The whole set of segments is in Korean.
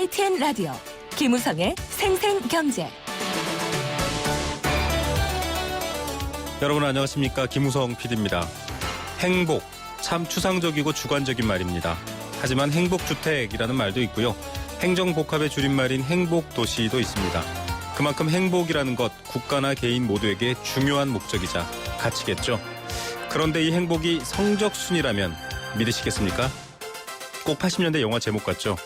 YTN 라디오 김우성의 생생경제. 여러분 안녕하십니까? 김우성 PD입니다. 행복, 참 추상적이고 주관적인 말입니다. 하지만 행복주택이라는 말도 있고요. 행정복합의 줄임말인 행복도시도 있습니다. 그만큼 행복이라는 것, 국가나 개인 모두에게 중요한 목적이자 가치겠죠. 그런데 이 행복이 성적순이라면 믿으시겠습니까? 꼭 80년대 영화 제목 같죠.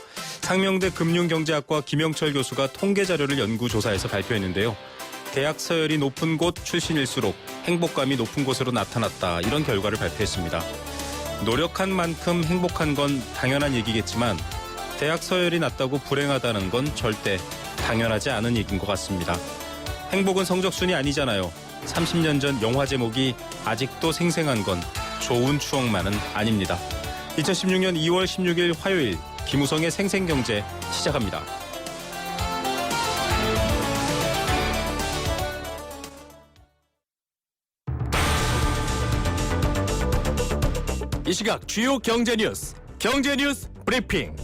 상명대 금융경제학과 김영철 교수가 통계자료를 연구조사해서 발표했는데요. 대학 서열이 높은 곳 출신일수록 행복감이 높은 곳으로 나타났다. 이런 결과를 발표했습니다. 노력한 만큼 행복한 건 당연한 얘기겠지만 대학 서열이 낮다고 불행하다는 건 절대 당연하지 않은 얘기인 것 같습니다. 행복은 성적순이 아니잖아요. 30년 전 영화 제목이 아직도 생생한 건 좋은 추억만은 아닙니다. 2016년 2월 16일 화요일 김우성의 생생경제 시작합니다. 이 시각 주요 경제 뉴스 브리핑.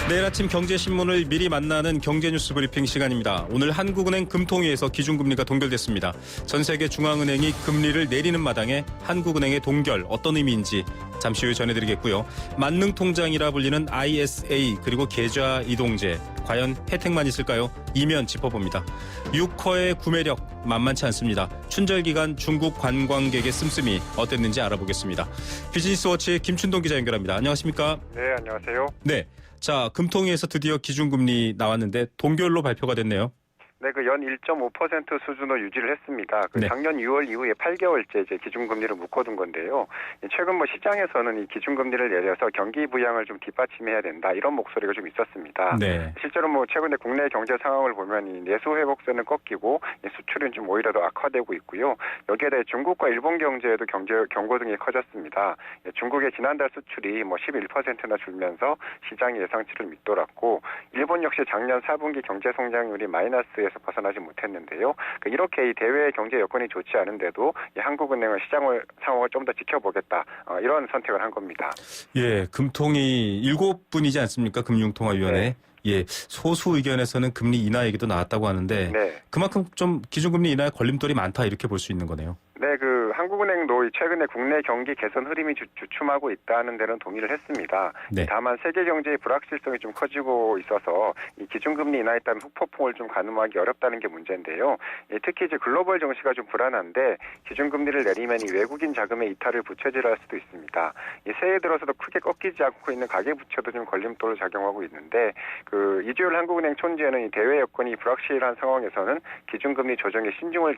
내일 아침 경제신문을 미리 만나는 경제뉴스 브리핑 시간입니다. 오늘 한국은행 금통위에서 기준금리가 동결됐습니다. 전 세계 중앙은행이 금리를 내리는 마당에 한국은행의 동결 어떤 의미인지 잠시 후에 전해드리겠고요. 만능통장이라 불리는 ISA 그리고 계좌 이동제 과연 혜택만 있을까요? 이면 짚어봅니다. 6호의 구매력 만만치 않습니다. 춘절 기간 중국 관광객의 씀씀이 어땠는지 알아보겠습니다. 비즈니스워치의 김춘동 기자 연결합니다. 안녕하십니까? 네, 안녕하세요. 네. 자, 금통위에서 드디어 기준금리 나왔는데 동결로 발표가 됐네요. 네, 그 연 1.5% 수준으로 유지를 했습니다. 네. 작년 6월 이후에 8개월째 이제 기준금리를 묶어둔 건데요. 최근 시장에서는 이 기준금리를 내려서 경기 부양을 좀 뒷받침해야 된다 이런 목소리가 좀 있었습니다. 네. 실제로 최근에 국내 경제 상황을 보면 이 내수 회복세는 꺾이고 수출은 좀 오히려 더 악화되고 있고요. 여기에 대해 중국과 일본 경제에도 경고등이 커졌습니다. 중국의 지난달 수출이 11%나 줄면서 시장이 예상치를 밑돌았고 일본 역시 작년 4분기 경제 성장률이 마이너스에서 벗어나지 못했는데요. 이렇게 이 대외 경제 여건이 좋지 않은데도 이 한국은행은 상황을 좀 더 지켜보겠다 이런 선택을 한 겁니다. 예, 금통위 7분이지 않습니까? 금융통화위원회. 네. 예, 소수 의견에서는 금리 인하 얘기도 나왔다고 하는데 네. 그만큼 좀 기준금리 인하에 걸림돌이 많다 이렇게 볼 수 있는 거네요. 네, 한국은행도 최근에 국내 경기 개선 흐름이 주춤하고 있다는 데는 동의를 했습니다. 네. 다만 세계 경제의 불확실성이 좀 커지고 있어서 이 기준금리 인하에 따른 후폭풍을 좀 가늠하기 어렵다는 게 문제인데요. 특히 이제 글로벌 정시가 좀 불안한데 기준금리를 내리면 이 외국인 자금의 이탈을 부채질할 수도 있습니다. 새해 들어서도 크게 꺾이지 않고 있는 가계부채도 좀 걸림돌을 작용하고 있는데 이주열 한국은행 촌지에는 이 대외 여건이 불확실한 상황에서는 기준금리 조정에 신중을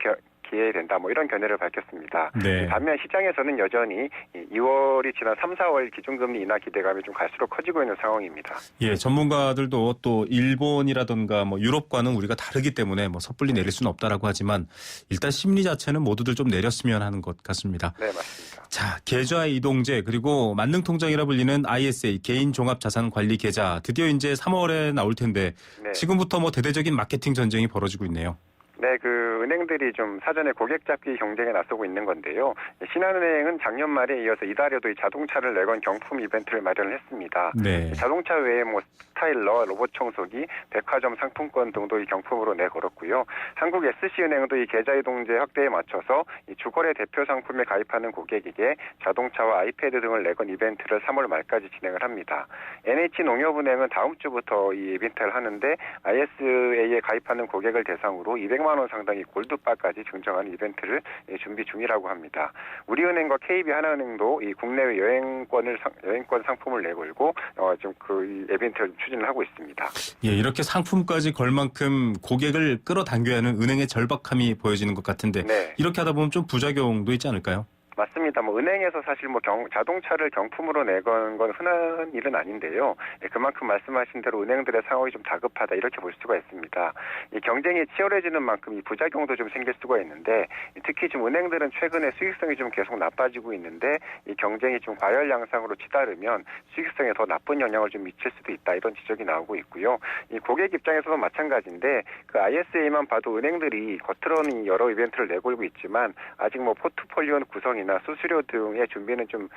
기해야 된다 이런 견해를 밝혔습니다. 네. 반면 시장에서는 여전히 2월이 지난 3, 4월 기준금리 인하 기대감이 좀 갈수록 커지고 있는 상황입니다. 예, 전문가들도 또 일본이라든가 유럽과는 우리가 다르기 때문에 섣불리 내릴 수는 없다라고 하지만 일단 심리 자체는 모두들 좀 내렸으면 하는 것 같습니다. 네, 맞습니다. 자, 계좌 이동제 그리고 만능통장이라 불리는 ISA 개인 종합 자산 관리 계좌 드디어 이제 3월에 나올 텐데 네. 지금부터 대대적인 마케팅 전쟁이 벌어지고 있네요. 네, 은행들이 좀 사전에 고객 잡기 경쟁에 나서고 있는 건데요. 신한은행은 작년 말에 이어서 이달에도 이 자동차를 내건 경품 이벤트를 마련을 했습니다. 네. 자동차 외에 스타일러, 로봇 청소기, 백화점 상품권 등도 이 경품으로 내걸었고요. 한국 SC은행도 이 계좌 이동제 확대에 맞춰서 이 주거래 대표 상품에 가입하는 고객에게 자동차와 아이패드 등을 내건 이벤트를 3월 말까지 진행을 합니다. NH농협은행은 다음 주부터 이 이벤트를 하는데 ISA에 가입하는 고객을 대상으로 200만 원 상당의 골드바까지 증정하는 이벤트를 준비 중이라고 합니다. 우리은행과 KB하나은행도 이 국내외 여행권 상품을 내걸고 지금 이 이벤트를 추진을 하고 있습니다. 예, 이렇게 상품까지 걸 만큼 고객을 끌어당겨야 하는 은행의 절박함이 보여지는 것 같은데 네. 이렇게 하다 보면 좀 부작용도 있지 않을까요? 맞습니다. 은행에서 사실 자동차를 경품으로 내건 건 흔한 일은 아닌데요. 그만큼 말씀하신 대로 은행들의 상황이 좀 다급하다 이렇게 볼 수가 있습니다. 이 경쟁이 치열해지는 만큼 이 부작용도 좀 생길 수가 있는데 특히 지금 은행들은 최근에 수익성이 좀 계속 나빠지고 있는데 이 경쟁이 좀 과열 양상으로 치달으면 수익성에 더 나쁜 영향을 좀 미칠 수도 있다 이런 지적이 나오고 있고요. 이 고객 입장에서도 마찬가지인데 ISA만 봐도 은행들이 겉으로는 여러 이벤트를 내걸고 있지만 아직 포트폴리오 구성이나 인건비나 수수료 등의 준비는 좀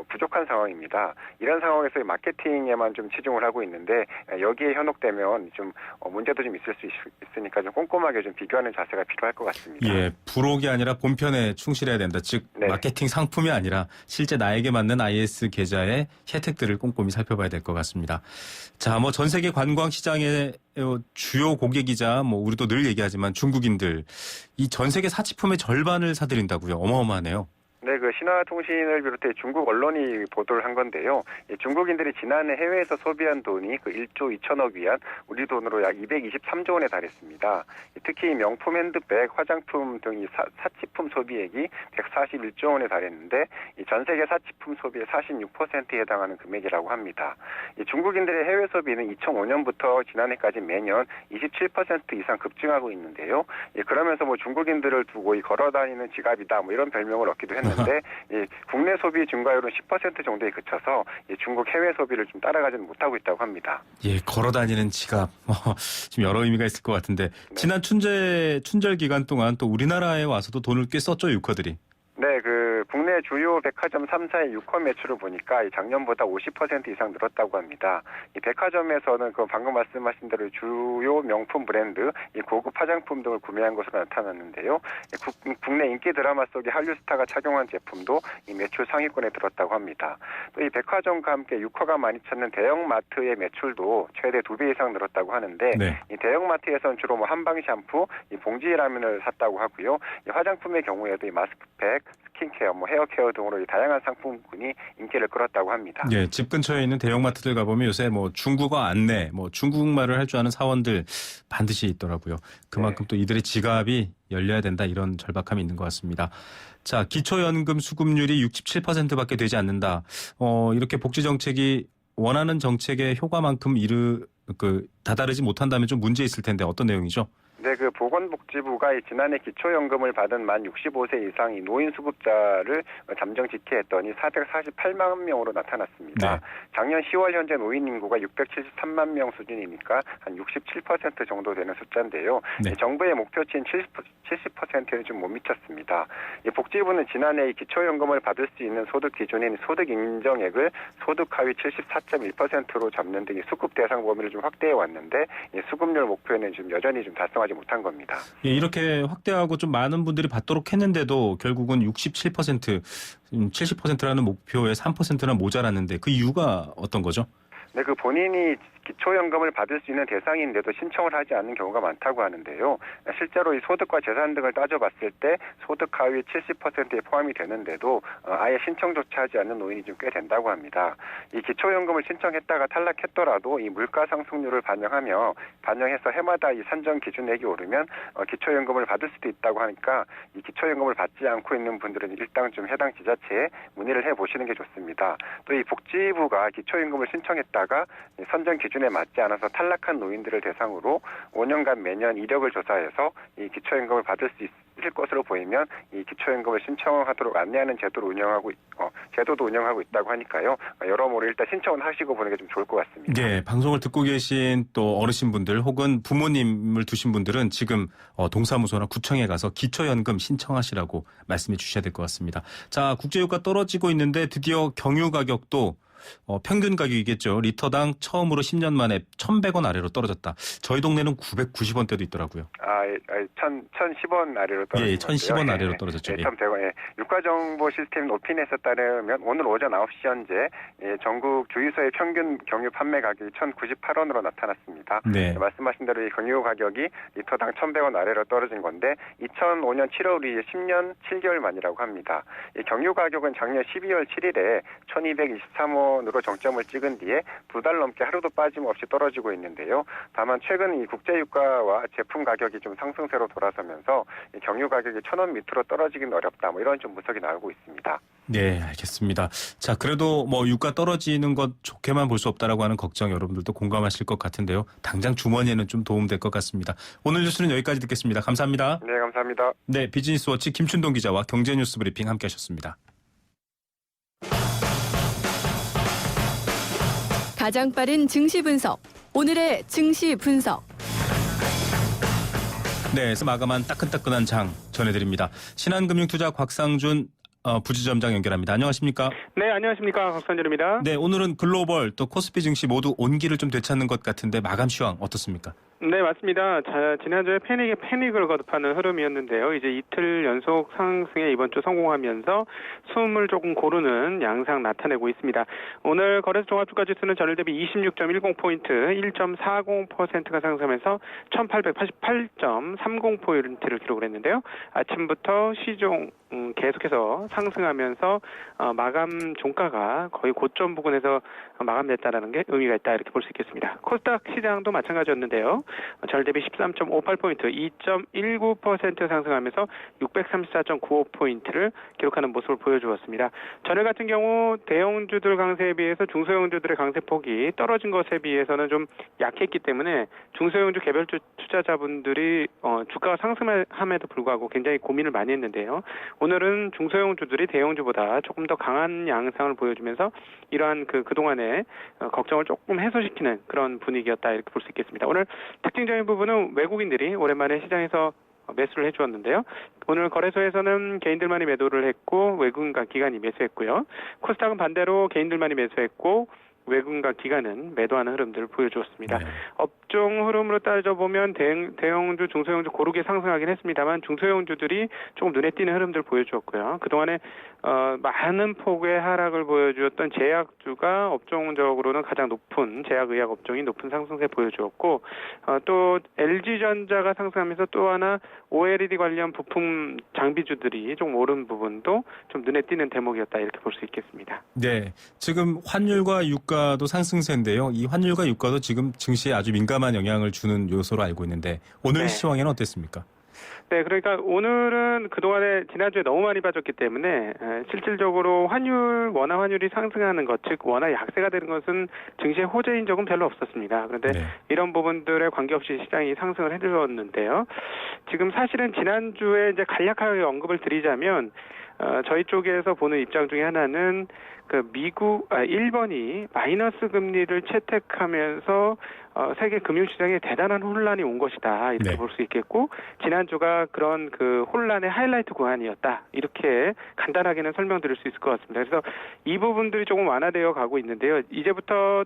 부족한 상황입니다. 이런 상황에서 마케팅에만 좀 치중을 하고 있는데 여기에 현혹되면 좀 문제도 좀 있을 수 있으니까 좀 꼼꼼하게 좀 비교하는 자세가 필요할 것 같습니다. 예, 부록이 아니라 본편에 충실해야 된다. 즉 네. 마케팅 상품이 아니라 실제 나에게 맞는 IS 계좌의 혜택들을 꼼꼼히 살펴봐야 될 것 같습니다. 자, 뭐 전 세계 관광 시장의 주요 고객이자 뭐 우리도 늘 얘기하지만 중국인들 이 전 세계 사치품의 절반을 사들인다고요. 어마어마하네요. 네, 그 신화통신을 비롯해 중국 언론이 보도를 한 건데요. 중국인들이 지난해 해외에서 소비한 돈이 그 1조 2천억 위안, 우리 돈으로 약 223조 원에 달했습니다. 특히 명품 핸드백, 화장품 등 이 사치품 소비액이 141조 원에 달했는데 전 세계 사치품 소비의 46%에 해당하는 금액이라고 합니다. 중국인들의 해외 소비는 2005년부터 지난해까지 매년 27% 이상 급증하고 있는데요. 그러면서 뭐 중국인들을 두고 걸어다니는 지갑이다 뭐 이런 별명을 얻기도 했는데 국내 소비 증가율은 10% 정도에 그쳐서 중국 해외 소비를 좀 따라가지는 못하고 있다고 합니다. 예, 걸어다니는 지갑. 좀 여러 의미가 있을 것 같은데 지난 춘절 기간 동안 또 우리나라에 와서도 돈을 꽤 썼죠, 유커들이. 네, 그 국내 주요 백화점 3사의 유커 매출을 보니까 작년보다 50% 이상 늘었다고 합니다. 이 백화점에서는 그 방금 말씀하신 대로 주요 명품 브랜드, 이 고급 화장품 등을 구매한 것으로 나타났는데요. 국내 인기 드라마 속의 한류 스타가 착용한 제품도 이 매출 상위권에 들었다고 합니다. 또 이 백화점과 함께 유커가 많이 찾는 대형 마트의 매출도 최대 2배 이상 늘었다고 하는데 네. 이 대형 마트에서는 주로 뭐 한방 샴푸, 이 봉지 라면을 샀다고 하고요. 이 화장품의 경우에도 이 마스크팩, 스킨케어, 뭐 헤어케어 등으로 이 다양한 상품군이 인기를 끌었다고 합니다. 예, 집 근처에 있는 대형마트들 가보면 요새 뭐 중국어 안내, 뭐 중국말을 할 줄 아는 사원들 반드시 있더라고요. 그만큼 또 이들의 지갑이 열려야 된다 이런 절박함이 있는 것 같습니다. 자, 기초연금 수급률이 67%밖에 되지 않는다. 이렇게 복지 정책이 원하는 정책의 효과만큼 다다르지 못한다면 좀 문제 있을 텐데 어떤 내용이죠? 네, 그 보건복지부가 지난해 기초연금을 받은 만 65세 이상 이 노인 수급자를 잠정 집계했더니 448만 명으로 나타났습니다. 네. 작년 10월 현재 노인 인구가 673만 명 수준이니까 한 67% 정도 되는 숫자인데요. 네. 정부의 목표치인 70%는 좀 못 미쳤습니다. 복지부는 지난해 이 기초연금을 받을 수 있는 소득 기준인 소득 인정액을 소득 하위 74.1%로 잡는 등 수급 대상 범위를 좀 확대해 왔는데 수급률 목표에는 좀 여전히 좀 달성하지 못한 겁니다. 예, 이렇게 확대하고 좀 많은 분들이 받도록 했는데도 결국은 67%, 70%라는 목표에 3%나 모자랐는데 그 이유가 어떤 거죠? 네, 그 본인이 기초연금을 받을 수 있는 대상인데도 신청을 하지 않는 경우가 많다고 하는데요. 실제로 이 소득과 재산 등을 따져봤을 때 소득 하위 70%에 포함이 되는데도 아예 신청조차 하지 않는 노인이 좀 꽤 된다고 합니다. 이 기초연금을 신청했다가 탈락했더라도 이 물가 상승률을 반영해서 해마다 이 산정 기준액이 오르면 기초연금을 받을 수도 있다고 하니까 이 기초연금을 받지 않고 있는 분들은 일단 좀 해당 지자체에 문의를 해보시는 게 좋습니다. 또 이 복지부가 기초연금을 신청했다가 선정 기준에 맞지 않아서 탈락한 노인들을 대상으로 5년간 매년 이력을 조사해서 이 기초연금을 받을 수 있을 것으로 보이면 이 기초연금을 신청하도록 안내하는 제도도 운영하고 있다고 하니까요. 여러모로 일단 신청을 하시고 보는 게 좀 좋을 것 같습니다. 네, 방송을 듣고 계신 또 어르신분들 혹은 부모님을 두신 분들은 지금 동사무소나 구청에 가서 기초연금 신청하시라고 말씀해 주셔야 될 것 같습니다. 자, 국제유가 떨어지고 있는데 드디어 경유 가격도 평균 가격이겠죠. 리터당 처음으로 10년 만에 1,100원 아래로 떨어졌다. 저희 동네는 990원대도 있더라고요. 1,010원 아래로 떨어졌죠. 예, 1,010원 아래로 떨어졌죠. 예, 1,100원. 예. 유가정보 시스템 오피넷에 따르면 오늘 오전 9시 현재 전국 주유소의 평균 경유 판매 가격이 1,098원으로 나타났습니다. 네. 말씀하신 대로 이 경유 가격이 리터당 1,100원 아래로 떨어진 건데 2005년 7월 이후 10년 7개월 만이라고 합니다. 이 경유 가격은 작년 12월 7일에 1,223원으로 정점을 찍은 뒤에 2달 넘게 하루도 빠짐없이 떨어지고 있는데요. 다만 최근 이 국제유가와 제품 가격이 좀 상승세로 돌아서면서 이 경유 가격이 1,000원 밑으로 떨어지기는 어렵다. 뭐 이런 좀 분석이 나오고 있습니다. 네, 알겠습니다. 자, 그래도 뭐 유가 떨어지는 것 좋게만 볼 수 없다라고 하는 걱정 여러분들도 공감하실 것 같은데요. 당장 주머니에는 좀 도움될 것 같습니다. 오늘 뉴스는 여기까지 듣겠습니다. 감사합니다. 네, 감사합니다. 네, 비즈니스워치 김춘동 기자와 경제뉴스 브리핑 함께 하셨습니다. 가장 빠른 증시 분석. 오늘의 증시 분석. 네, 그래서 마감한 따끈따끈한 장 전해드립니다. 신한금융투자 곽상준 부지점장 연결합니다. 안녕하십니까? 네, 안녕하십니까. 박선준입니다. 네, 오늘은 글로벌 또 코스피 증시 모두 온기를 좀 되찾는 것 같은데 마감 시황 어떻습니까? 네, 맞습니다. 지난주에 패닉을 거듭하는 흐름이었는데요. 이제 이틀 연속 상승에 이번 주 성공하면서 숨을 조금 고르는 양상 나타내고 있습니다. 오늘 거래소 종합주가지수는 전일 대비 26.10포인트, 1.40%가 상승하면서 1888.30포인트를 기록을 했는데요. 아침부터 시종 계속해서 상승하면서 마감 종가가 거의 고점 부근에서 마감됐다라는 게 의미가 있다 이렇게 볼 수 있겠습니다. 코스닥 시장도 마찬가지였는데요. 전일 대비 13.58포인트, 2.19% 상승하면서 634.95포인트를 기록하는 모습을 보여주었습니다. 전일 같은 경우 대형주들 강세에 비해서 중소형주들의 강세폭이 떨어진 것에 비해서는 좀 약했기 때문에 중소형주 개별주 투자자분들이 주가가 상승함에도 불구하고 굉장히 고민을 많이 했는데요. 오늘은 중소형주들이 대형주보다 조금 더 강한 양상을 보여주면서 이러한 그동안의 걱정을 조금 해소시키는 그런 분위기였다 이렇게 볼 수 있겠습니다. 오늘 특징적인 부분은 외국인들이 오랜만에 시장에서 매수를 해주었는데요. 오늘 거래소에서는 개인들만이 매도를 했고 외국인과 기관이 매수했고요. 코스닥은 반대로 개인들만이 매수했고 외국인과 기관은 매도하는 흐름들을 보여주었습니다. 네. 업종 흐름으로 따져보면 대형주, 중소형주 고르게 상승하긴 했습니다만 중소형주들이 조금 눈에 띄는 흐름들을 보여주었고요. 그동안에 많은 폭의 하락을 보여주었던 제약주가 업종적으로는 가장 높은 제약의약 업종이 높은 상승세 보여주었고 또 LG전자가 상승하면서 또 하나 OLED 관련 부품 장비주들이 좀 오른 부분도 좀 눈에 띄는 대목이었다 이렇게 볼 수 있겠습니다. 네, 지금 환율과 유가도 상승세인데요. 이 환율과 유가도 지금 증시에 아주 민감한 영향을 주는 요소로 알고 있는데 오늘 네. 시황에는 어땠습니까? 네, 그러니까 오늘은 그동안에 지난주에 너무 많이 빠졌기 때문에 실질적으로 원화 환율이 상승하는 것, 즉 원화 약세가 되는 것은 증시의 호재인 적은 별로 없었습니다. 그런데 네. 이런 부분들에 관계없이 시장이 상승을 해주었는데요. 지금 사실은 지난주에 이제 간략하게 언급을 드리자면 저희 쪽에서 보는 입장 중에 하나는 일본이 마이너스 금리를 채택하면서 세계 금융시장에 대단한 혼란이 온 것이다 이렇게 네. 볼 수 있겠고 지난주가 그런 혼란의 하이라이트 구간이었다 이렇게 간단하게는 설명드릴 수 있을 것 같습니다. 그래서 이 부분들이 조금 완화되어 가고 있는데요. 이제부터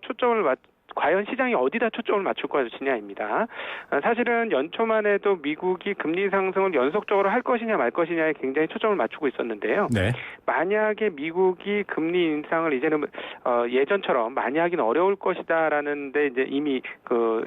과연 시장이 어디다 초점을 맞출 것이냐입니다. 사실은 연초만 해도 미국이 금리 상승을 연속적으로 할 것이냐 말 것이냐에 굉장히 초점을 맞추고 있었는데요. 네. 만약에 미국이 금리 인상을 이제는 예전처럼 많이 하긴 어려울 것이다라는데 이제 이미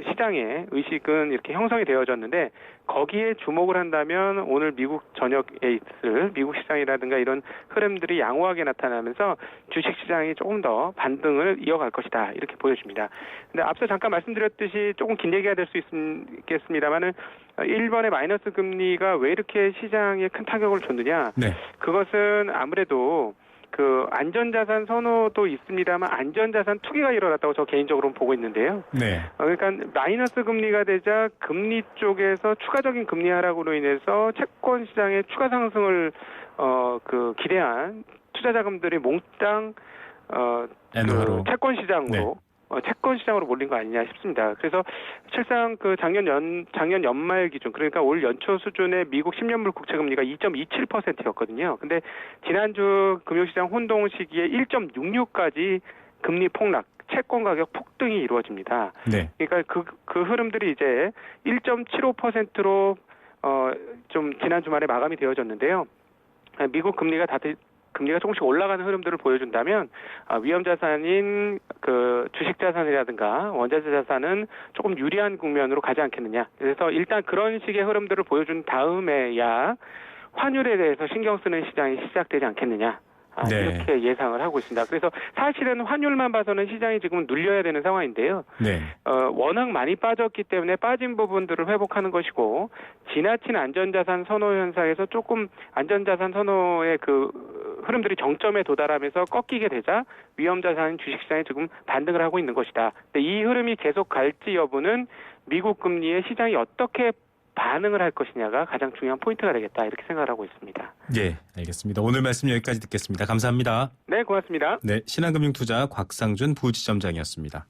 시장의 의식은 이렇게 형성이 되어졌는데 거기에 주목을 한다면 오늘 미국 전역에 있을 미국 시장이라든가 이런 흐름들이 양호하게 나타나면서 주식시장이 조금 더 반등을 이어갈 것이다 이렇게 보여집니다. 근데 앞서 잠깐 말씀드렸듯이 조금 긴 얘기가 될 수 있겠습니다만은 일본의 마이너스 금리가 왜 이렇게 시장에 큰 타격을 줬느냐? 네. 그것은 아무래도 안전자산 선호도 있습니다만 안전자산 투기가 일어났다고 저 개인적으로는 보고 있는데요. 네. 그러니까 마이너스 금리가 되자 금리 쪽에서 추가적인 금리 하락으로 인해서 채권 시장의 추가 상승을 기대한 투자 자금들이 몽땅 엔화로. 채권 시장으로 네. 채권 시장으로 몰린 거 아니냐 싶습니다. 그래서 실상 작년 연말 기준 그러니까 올 연초 수준의 미국 10년물 국채 금리가 2.27%였거든요. 근데 지난주 금융시장 혼동 시기에 1.66까지 금리 폭락, 채권 가격 폭등이 이루어집니다. 네. 그러니까 그 흐름들이 이제 1.75%로 좀 지난 주말에 마감이 되어졌는데요. 미국 금리가 조금씩 올라가는 흐름들을 보여준다면 위험 자산인 주식 자산이라든가 원자재 자산은 조금 유리한 국면으로 가지 않겠느냐. 그래서 일단 그런 식의 흐름들을 보여준 다음에야 환율에 대해서 신경 쓰는 시장이 시작되지 않겠느냐. 네. 이렇게 예상을 하고 있습니다. 그래서 사실은 환율만 봐서는 시장이 지금 눌려야 되는 상황인데요. 네. 워낙 많이 빠졌기 때문에 빠진 부분들을 회복하는 것이고 지나친 안전자산 선호 현상에서 조금 안전자산 선호의 흐름들이 정점에 도달하면서 꺾이게 되자 위험자산 주식시장이 지금 반등을 하고 있는 것이다. 근데 이 흐름이 계속 갈지 여부는 미국 금리에 시장이 어떻게 반응을 할 것이냐가 가장 중요한 포인트가 되겠다 이렇게 생각을 하고 있습니다. 예, 알겠습니다. 오늘 말씀 여기까지 듣겠습니다. 감사합니다. 네, 고맙습니다. 네, 신한금융투자 곽상준 부지점장이었습니다.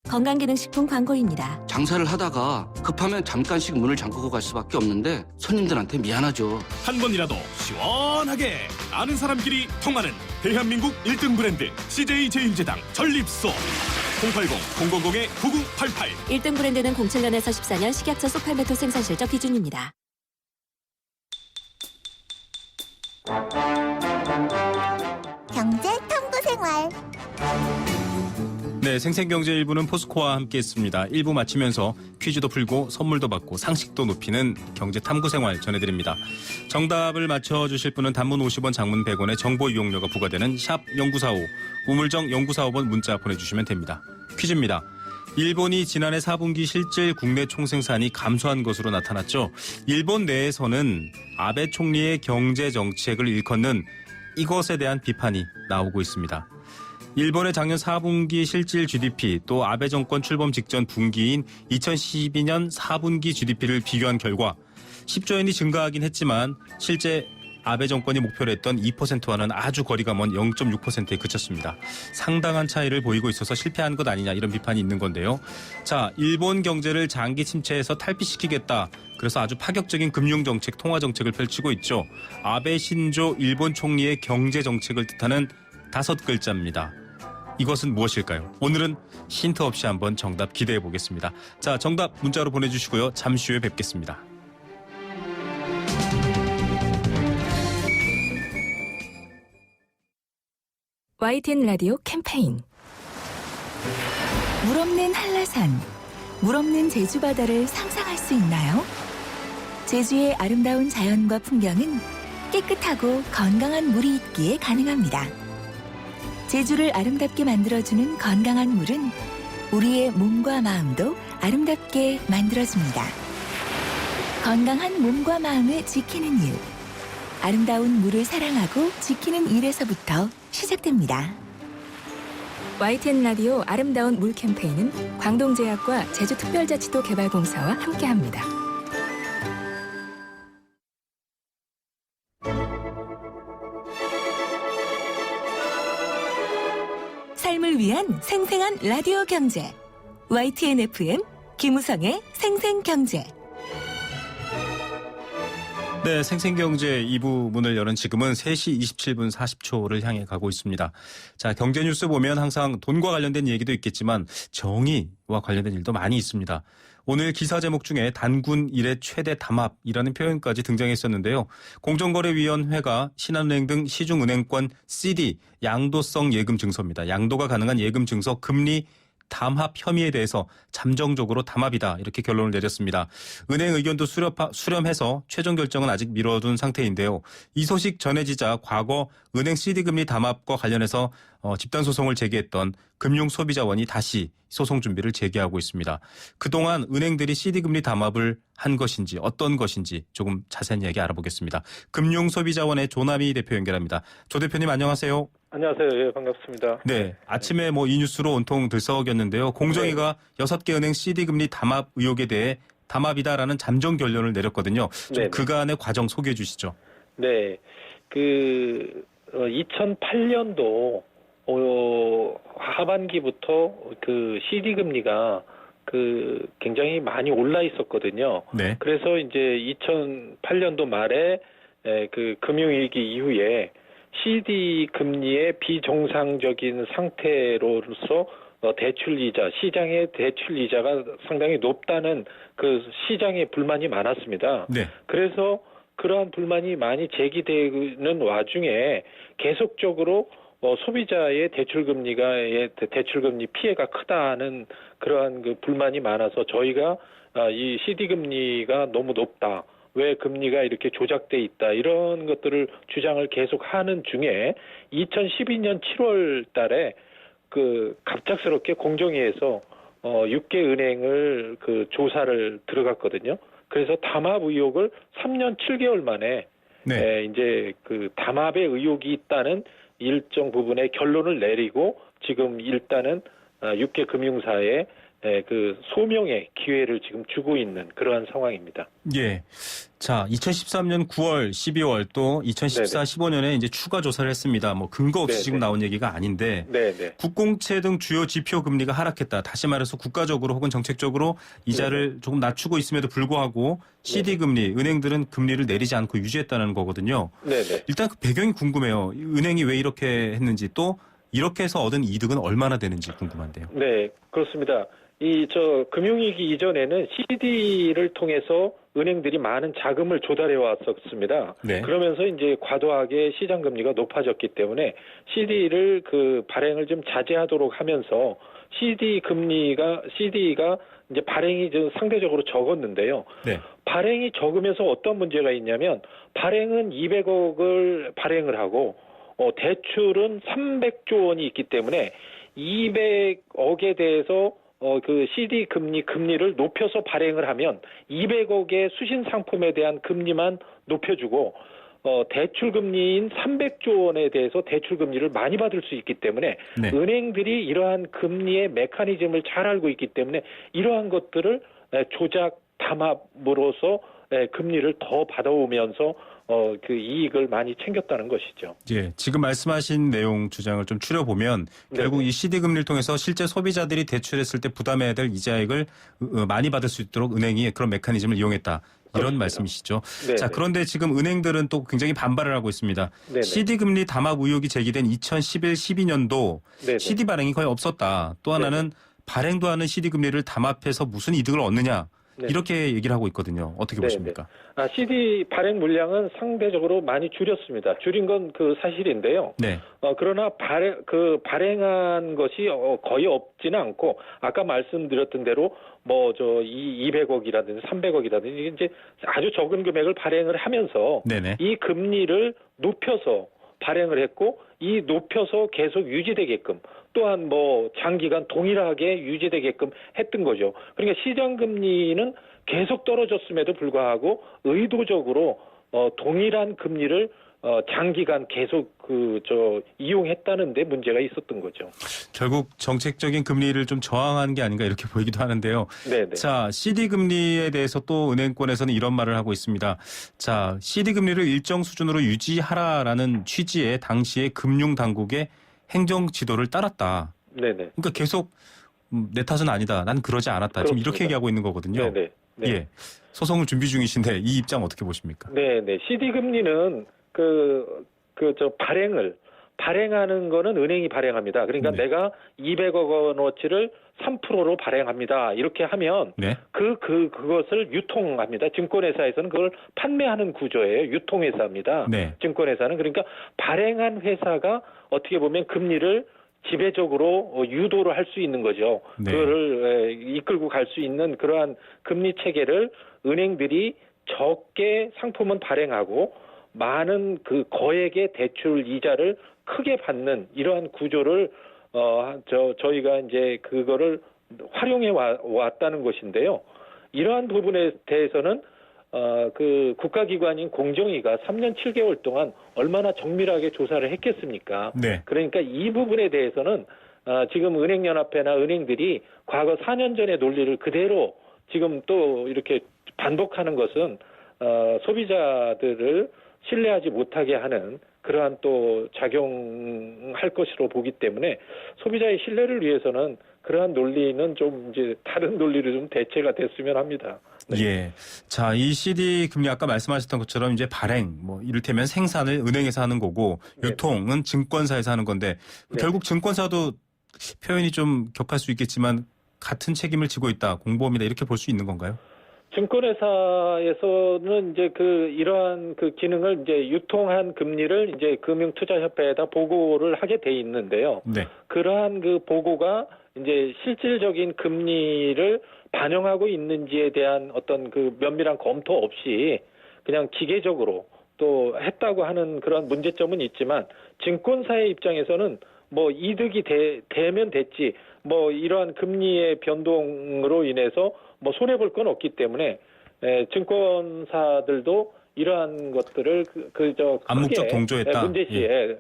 건강기능식품 광고입니다. 장사를 하다가 급하면 잠깐씩 문을 잠그고 갈 수밖에 없는데 손님들한테 미안하죠. 한 번이라도 시원하게 아는 사람끼리 통하는 대한민국 1등 브랜드 CJ 제일제당 전립소 080-000-9988 1등 브랜드는 07년에서 14년 식약처 소팔메토 생산 실적 기준입니다. 경제 탐구 생활. 네, 생생경제 1부는 포스코와 함께했습니다. 1부 마치면서 퀴즈도 풀고 선물도 받고 상식도 높이는 경제 탐구 생활 전해드립니다. 정답을 맞춰주실 분은 단문 50원, 장문 100원의 정보 이용료가 부과되는 샵 0945, 우물정 0945번 문자 보내주시면 됩니다. 퀴즈입니다. 일본이 지난해 4분기 실질 국내 총생산이 감소한 것으로 나타났죠. 일본 내에서는 아베 총리의 경제 정책을 일컫는 이것에 대한 비판이 나오고 있습니다. 일본의 작년 4분기 실질 GDP 또 아베 정권 출범 직전 분기인 2012년 4분기 GDP를 비교한 결과 10조 엔이 증가하긴 했지만 실제 아베 정권이 목표로 했던 2%와는 아주 거리가 먼 0.6%에 그쳤습니다. 상당한 차이를 보이고 있어서 실패한 것 아니냐 이런 비판이 있는 건데요. 자, 일본 경제를 장기 침체에서 탈피시키겠다. 그래서 아주 파격적인 금융정책, 통화정책을 펼치고 있죠. 아베 신조 일본 총리의 경제정책을 뜻하는 5글자입니다. 이것은 무엇일까요? 오늘은 힌트 없이 한번 정답 기대해 보겠습니다. 자, 정답 문자로 보내주시고요. 잠시 후에 뵙겠습니다. YTN 라디오 캠페인 물 없는 한라산, 물 없는 제주 바다를 상상할 수 있나요? 제주의 아름다운 자연과 풍경은 깨끗하고 건강한 물이 있기에 가능합니다. 제주를 아름답게 만들어주는 건강한 물은 우리의 몸과 마음도 아름답게 만들어줍니다. 건강한 몸과 마음을 지키는 일. 아름다운 물을 사랑하고 지키는 일에서부터 시작됩니다. YTN 라디오 아름다운 물 캠페인은 광동제약과 제주특별자치도 개발공사와 함께합니다. 삶을 위한 생생한 라디오 경제. YTN FM 김우성의 생생경제. 네, 생생경제 2부 문을 여는 지금은 3시 27분 40초를 향해 가고 있습니다. 자, 경제 뉴스 보면 항상 돈과 관련된 얘기도 있겠지만 정의와 관련된 일도 많이 있습니다. 오늘 기사 제목 중에 단군 이래 최대 담합이라는 표현까지 등장했었는데요. 공정거래위원회가 신한은행 등 시중은행권 CD 양도성 예금 증서입니다. 양도가 가능한 예금 증서 금리 담합 혐의에 대해서 잠정적으로 담합이다 이렇게 결론을 내렸습니다. 은행 의견도 수렴해서 최종 결정은 아직 미뤄둔 상태인데요. 이 소식 전해지자 과거 은행 CD금리 담합과 관련해서 집단소송을 제기했던 금융소비자원이 다시 소송 준비를 재개하고 있습니다. 그동안 은행들이 CD금리 담합을 한 것인지 어떤 것인지 조금 자세한 이야기 알아보겠습니다. 금융소비자원의 조남희 대표 연결합니다. 조 대표님 안녕하세요. 안녕하세요. 예, 반갑습니다. 네, 아침에 이 뉴스로 온통 들썩였는데요. 공정위가 6개 은행 CD금리 담합 의혹에 대해 담합이다라는 잠정 결론을 내렸거든요. 좀 그간의 과정 소개해 주시죠. 네, 2008년도 하반기부터 그 CD금리가 굉장히 많이 올라 있었거든요. 네. 그래서 이제 2008년도 말에 그 금융위기 이후에 CD 금리의 비정상적인 상태로서 대출이자 시장의 대출이자가 상당히 높다는 그 시장의 불만이 많았습니다. 네. 그래서 그러한 불만이 많이 제기되는 와중에 계속적으로 소비자의 대출금리 피해가 크다는 그러한 그 불만이 많아서 저희가 이 CD 금리가 너무 높다. 왜 금리가 이렇게 조작돼 있다 이런 것들을 주장을 계속 하는 중에 2012년 7월 달에 갑작스럽게 공정위에서 6개 은행을 조사를 들어갔거든요. 그래서 담합 의혹을 3년 7개월 만에 이제 담합의 의혹이 있다는 일정 부분의 결론을 내리고 지금 일단은 6개 금융사에 그 소명의 기회를 지금 주고 있는 그러한 상황입니다. 예. 자, 2013년 9월, 12월 또 2014, 15년에 이제 추가 조사를 했습니다. 뭐 근거 없이 지금 나온 얘기가 아닌데 국공채 등 주요 지표 금리가 하락했다. 다시 말해서 국가적으로 혹은 정책적으로 이자를 조금 낮추고 있음에도 불구하고 CD 금리, 은행들은 금리를 내리지 않고 유지했다는 거거든요. 일단 그 배경이 궁금해요. 은행이 왜 이렇게 했는지 또 이렇게 해서 얻은 이득은 얼마나 되는지 궁금한데요. 네, 그렇습니다. 금융위기 이전에는 CD를 통해서 은행들이 많은 자금을 조달해 왔었습니다. 그러면서 이제 과도하게 시장 금리가 높아졌기 때문에 CD를 발행을 좀 자제하도록 하면서 CD가 이제 발행이 좀 상대적으로 적었는데요. 발행이 적으면서 어떤 문제가 있냐면 발행은 200억을 발행을 하고 대출은 300조 원이 있기 때문에 200억에 대해서 그 CD 금리를 높여서 발행을 하면 200억의 수신 상품에 대한 금리만 높여주고 대출 금리인 300조 원에 대해서 대출 금리를 많이 받을 수 있기 때문에 은행들이 이러한 금리의 메커니즘을 잘 알고 있기 때문에 이러한 것들을 조작 담합으로서 금리를 더 받아오면서 그 이익을 많이 챙겼다는 것이죠. 예, 지금 말씀하신 내용 주장을 좀 추려보면 결국 이 CD 금리를 통해서 실제 소비자들이 대출했을 때 부담해야 될 이자액을 많이 받을 수 있도록 은행이 그런 메커니즘을 이용했다. 이런 그렇습니다. 말씀이시죠. 자, 그런데 지금 은행들은 또 굉장히 반발을 하고 있습니다. CD 금리 담합 의혹이 제기된 2011, 12년도 CD 발행이 거의 없었다. 또 하나는 발행도 하는 CD 금리를 담합해서 무슨 이득을 얻느냐. 이렇게 얘기를 하고 있거든요. 어떻게 보십니까? CD 발행 물량은 상대적으로 많이 줄였습니다. 줄인 건 사실인데요. 그러나 발행한 것이 거의 없지는 않고 아까 말씀드렸던 대로 200억이라든지 300억이라든지 이제 아주 적은 금액을 발행을 하면서 이 금리를 높여서 발행을 했고 이 높여서 계속 유지되게끔 또한 장기간 동일하게 유지되게끔 했던 거죠. 그러니까 시장 금리는 계속 떨어졌음에도 불구하고 의도적으로 동일한 금리를 장기간 계속 이용했다는 데 문제가 있었던 거죠. 결국 정책적인 금리를 좀 저항한 게 아닌가 이렇게 보이기도 하는데요. 자, CD 금리에 대해서 또 은행권에서는 이런 말을 하고 있습니다. 자, CD 금리를 일정 수준으로 유지하라라는 취지의 당시의 금융당국의 행정 지도를 따랐다. 그러니까 계속 내 탓은 아니다. 난 그러지 않았다. 지금 이렇게 얘기하고 있는 거거든요. 예. 소송을 준비 중이신데 이 입장 어떻게 보십니까? CD 금리는 발행하는 거는 은행이 발행합니다. 그러니까 내가 200억 원어치를 3%로 발행합니다. 이렇게 하면 그것을 유통합니다. 증권회사에서는 그걸 판매하는 구조예요. 유통회사입니다. 증권회사는 그러니까 발행한 회사가 어떻게 보면 금리를 지배적으로 유도를 할 수 있는 거죠. 그거를 이끌고 갈 수 있는 그러한 금리 체계를 은행들이 적게 상품은 발행하고 많은 거액의 대출 이자를 크게 받는 이러한 구조를 저희가 이제 그거를 활용해 왔다는 것인데요. 이러한 부분에 대해서는 국가기관인 공정위가 3년 7개월 동안 얼마나 정밀하게 조사를 했겠습니까? 그러니까 이 부분에 대해서는 지금 은행연합회나 은행들이 과거 4년 전의 논리를 그대로 지금 또 이렇게 반복하는 것은 소비자들을 신뢰하지 못하게 하는 그러한 또 작용할 것으로 보기 때문에 소비자의 신뢰를 위해서는 그러한 논리는 좀 이제 다른 논리로 좀 대체가 됐으면 합니다. 예. 자, 이 CD 금리 아까 말씀하셨던 것처럼 이제 발행, 이를테면 생산을 은행에서 하는 거고 유통은 증권사에서 하는 건데 결국 증권사도 표현이 좀 격할 수 있겠지만 같은 책임을 지고 있다, 공범이다 이렇게 볼 수 있는 건가요? 증권회사에서는 이제 이러한 기능을 이제 유통한 금리를 이제 금융투자협회에다 보고를 하게 돼 있는데요. 그러한 보고가 이제 실질적인 금리를 반영하고 있는지에 대한 어떤 면밀한 검토 없이 그냥 기계적으로 또 했다고 하는 그런 문제점은 있지만 증권사의 입장에서는 이득이 되면 됐지 이러한 금리의 변동으로 인해서 손해볼 건 없기 때문에 증권사들도 이러한 것들을 암묵적 동조했다.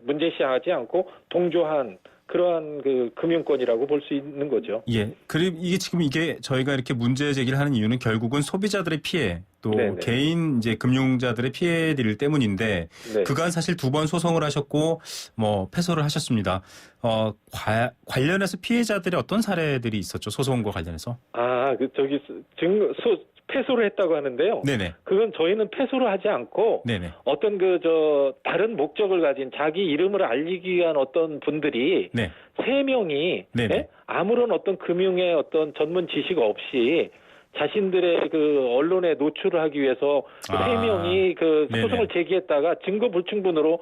문제시하지 않고 동조한 그러한 그 금융권이라고 볼 수 있는 거죠. 예. 그리고 이게 저희가 이렇게 문제 제기를 하는 이유는 결국은 소비자들의 피해 또 네네. 개인 이제 금융자들의 피해들 때문인데 네. 그간 사실 2번 소송을 하셨고 뭐 패소를 하셨습니다. 관련해서 피해자들의 어떤 사례들이 있었죠? 소송과 관련해서? 패소를 했다고 하는데요. 네네. 그건 저희는 패소를 하지 않고 네네. 어떤 다른 목적을 가진 자기 이름을 알리기 위한 어떤 분들이 네. 3명이 네네. 아무런 어떤 금융의 어떤 전문 지식 없이 자신들의 그 언론에 노출을 하기 위해서 3명이 그 네네. 소송을 제기했다가 증거 불충분으로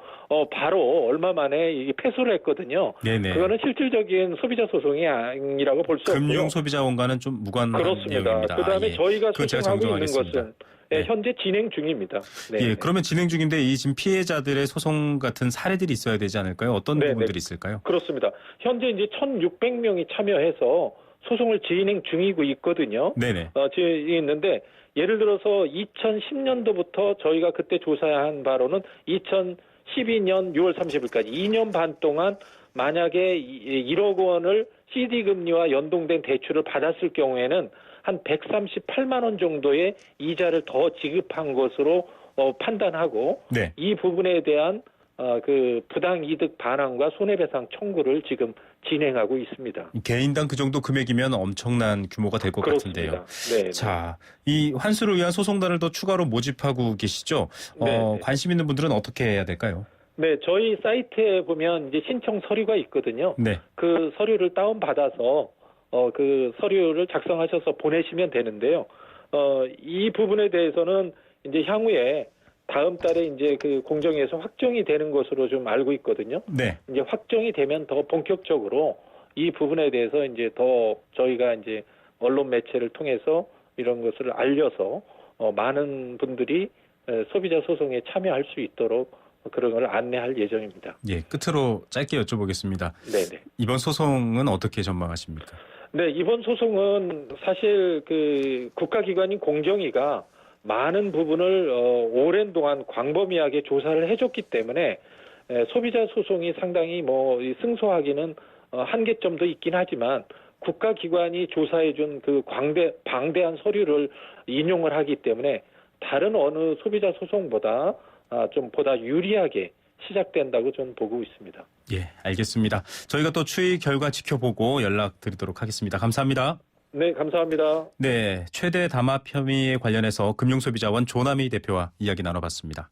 바로 얼마 만에 이게 패소를 했거든요. 네네. 그거는 실질적인 소비자 소송이 아니라고 볼 수 없고요. 금융 소비자원과는 좀 무관한 그렇습니다. 내용입니다. 그다음에 저희가 그건 제가 소송하고 있는 정정하겠습니다. 것은 네. 현재 진행 중입니다. 네. 예, 그러면 진행 중인데 이 지금 피해자들의 소송 같은 사례들이 있어야 되지 않을까요? 어떤 네네. 부분들이 있을까요? 그렇습니다. 현재 이제 1,600명이 참여해서 소송을 진행 중이고 있거든요. 네네. 있는데 예를 들어서 2010년도부터 저희가 그때 조사한 바로는 2012년 6월 30일까지 2년 반 동안 만약에 1억 원을 CD 금리와 연동된 대출을 받았을 경우에는 한 138만 원 정도의 이자를 더 지급한 것으로 판단하고 네. 이 부분에 대한 그 부당 이득 반환과 손해배상 청구를 지금 진행하고 있습니다. 개인당 그 정도 금액이면 엄청난 규모가 될 것 같은데요. 네. 자, 이 환수를 위한 소송단을 더 추가로 모집하고 계시죠? 네. 관심 있는 분들은 어떻게 해야 될까요? 네, 저희 사이트에 보면 이제 신청 서류가 있거든요. 네. 그 서류를 다운받아서 그 서류를 작성하셔서 보내시면 되는데요. 이 부분에 대해서는 이제 향후에 다음 달에 이제 그 공정위에서 확정이 되는 것으로 좀 알고 있거든요. 네. 이제 확정이 되면 더 본격적으로 이 부분에 대해서 이제 더 저희가 이제 언론 매체를 통해서 이런 것을 알려서 많은 분들이 소비자 소송에 참여할 수 있도록 그런 걸 안내할 예정입니다. 예, 끝으로 짧게 여쭤보겠습니다. 네네. 이번 소송은 어떻게 전망하십니까? 네, 이번 소송은 사실 그 국가기관인 공정위가 많은 부분을 오랜 동안 광범위하게 조사를 해줬기 때문에 소비자 소송이 상당히 승소하기는 한계점도 있긴 하지만 국가기관이 조사해준 그 방대한 서류를 인용을 하기 때문에 다른 어느 소비자 소송보다 좀 보다 유리하게 시작된다고 저는 보고 있습니다. 예, 알겠습니다. 저희가 또 추이 결과 지켜보고 연락드리도록 하겠습니다. 감사합니다. 네, 감사합니다. 네, 최대 담합 혐의에 관련해서 금융소비자원 조남희 대표와 이야기 나눠봤습니다.